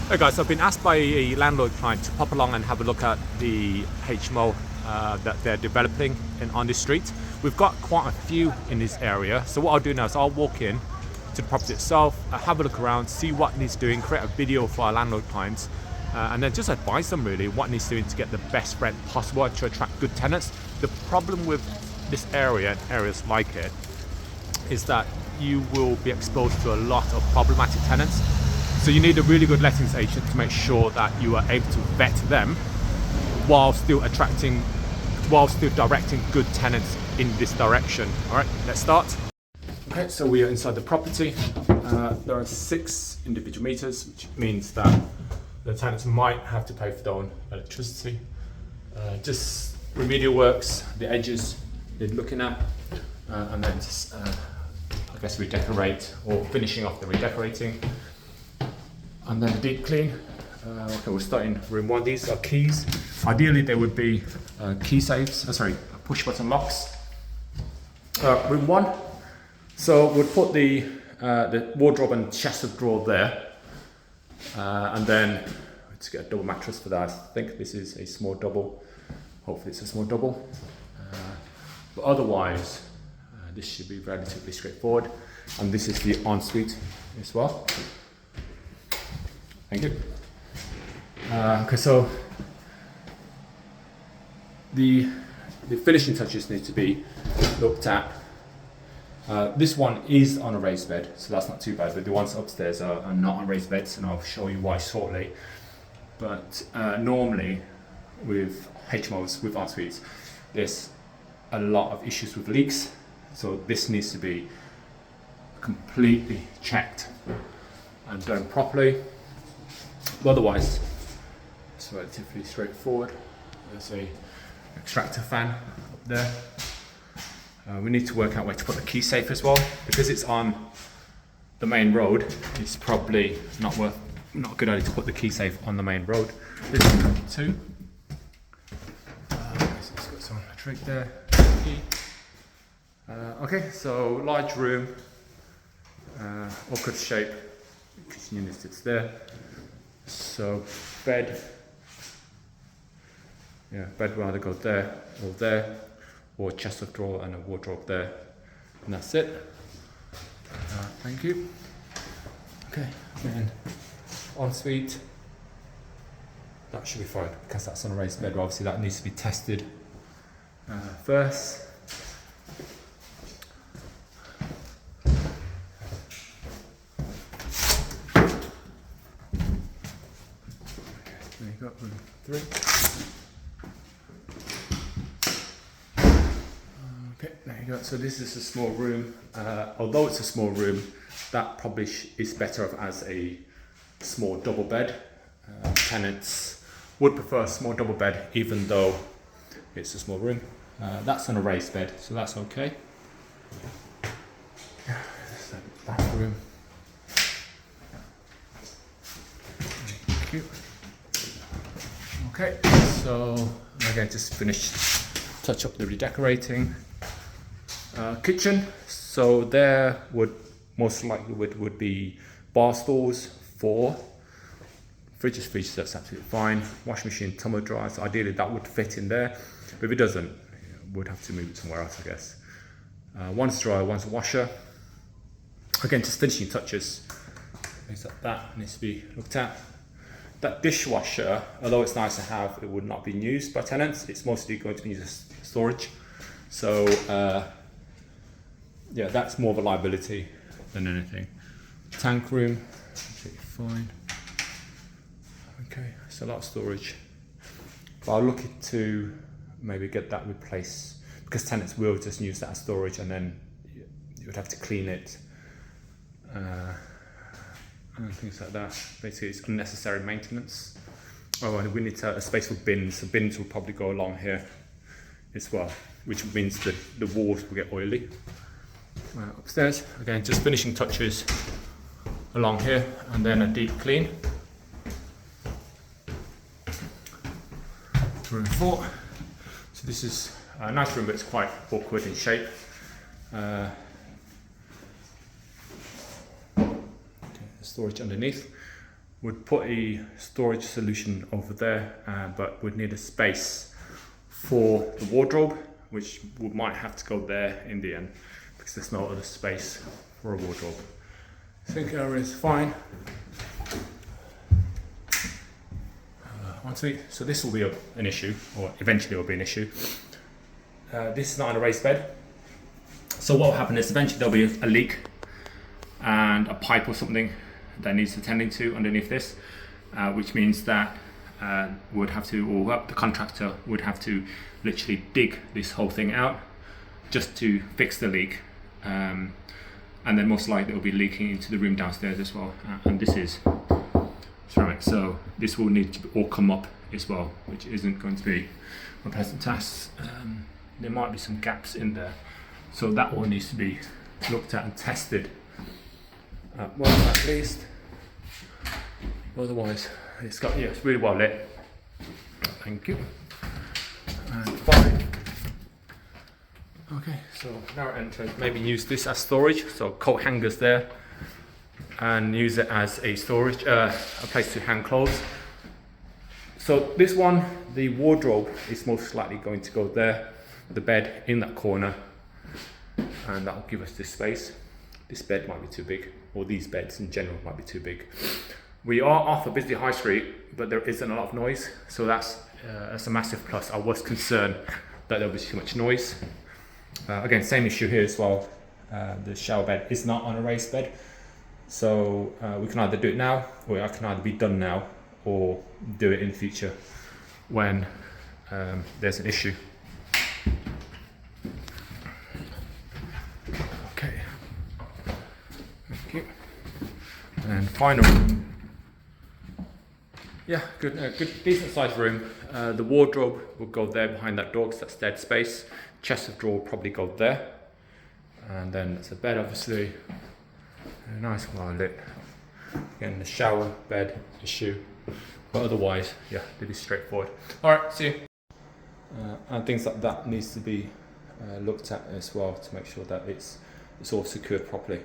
Hey guys, I've been asked by a landlord client to pop along and have a look at the HMO that they're developing on this street. We've got quite a few in this area, so what I'll do now is I'll walk in to the property itself, have a look around, see what needs doing, create a video for our landlord clients, and then just advise them really what needs doing to get the best rent possible and to attract good tenants. The problem with this area and areas like it is that you will be exposed to a lot of problematic tenants. So you need a really good lettings agent to make sure that you are able to vet them while still directing good tenants in this direction. All right, let's start. Okay, so we are inside the property. There are 6 individual meters, which means that the tenants might have to pay for their own electricity. Just remedial works, the edges they're looking at, and then just, I guess redecorate or finishing off the redecorating. And then a deep clean. Okay, we're starting room 1. These are keys. Ideally, they would be key safes. Push button locks. Room 1. So we'll put the wardrobe and chest of drawer there, and then let's get a double mattress for that. I think this is a small double. Hopefully, it's a small double. But otherwise, this should be relatively straightforward. And this is the ensuite as well. Thank you. Okay, so the finishing touches need to be looked at. This one is on a raised bed, so that's not too bad, but the ones upstairs are not on raised beds, and I'll show you why shortly. But normally with HMOs, with ensuites, there's a lot of issues with leaks, so this needs to be completely checked and done properly. Otherwise, it's relatively straightforward. There's a extractor fan up there. We need to work out where to put the key safe as well, because it's on the main road. It's probably not a good idea to put the key safe on the main road. This is number 2. So it's got some trick there. Key. Okay, so large room, awkward shape. Kitchen unit sits there. So bed will either go there, or chest of drawer and a wardrobe there, and that's it. Thank you. Okay, and ensuite, that should be fine because that's on a raised bed. Obviously, that needs to be tested first. There you go, room 3. Okay, there you go. So this is a small room. Although it's a small room, that probably is better off as a small double bed. Tenants would prefer a small double bed, even though it's a small room. That's on a raised bed, so that's okay. Bathroom. Thank you. Okay, so again, just finished, touch up the redecorating. Kitchen, so there would most likely would be bar stools, 4 fridges, that's absolutely fine. Washing machine, tumble dryer, so ideally that would fit in there, but if it doesn't, we'd have to move it somewhere else, I guess. One's dryer, one's a washer. Again, just finishing touches, things like that needs to be looked at. That dishwasher, although it's nice to have, it would not be used by tenants. It's mostly going to be used as storage. So yeah, that's more of a liability than anything. Tank room, absolutely fine. Okay, it's a lot of storage. But I'll look to maybe get that replaced, because tenants will just use that as storage, and then you would have to clean it. And things like that. Basically, it's unnecessary maintenance. Oh, and we need to have a space for bins. So bins will probably go along here as well, which means that the walls will get oily. Upstairs, again, just finishing touches along here, and then a deep clean. Room 4. So this is a nice room, but it's quite awkward in shape. Storage underneath. would put a storage solution over there, but would need a space for the wardrobe, which we might have to go there in the end because there's no other space for a wardrobe. Sink area is fine. So this will be an issue, or eventually will be an issue. This is not a raised bed. So what will happen is eventually there'll be a leak and a pipe or something that needs attending to underneath this, which means that the contractor would have to literally dig this whole thing out just to fix the leak, and then most likely it will be leaking into the room downstairs as well. And this is ceramic, so this will need to all come up as well, which isn't going to be a pleasant task. There might be some gaps in there, so that all needs to be looked at and tested. Well, at least. Otherwise, it's really well lit. Thank you. And fine. Okay, so now entrance. Maybe use this as storage. So coat hangers there, and use it as a storage, a place to hang clothes. So this one, the wardrobe is most likely going to go there. The bed in that corner, and that will give us this space. This bed might be too big, or these beds in general might be too big. We are off a busy high street, but there isn't a lot of noise, so that's a massive plus. I was concerned that there was too much noise. Again, same issue here as well. The shower bed is not on a raised bed, so we can either do it now, or it can either be done now, or do it in the future when there's an issue. Okay, thank you. And final room. Yeah, good, decent sized room. The wardrobe will go there behind that door because that's dead space. Chest of drawer will probably go there. And then there's a bed, obviously. A nice, well lit. Again, the shower, bed issue. But otherwise, yeah, really straightforward. All right, see you. And things like that needs to be looked at as well to make sure that it's all secured properly.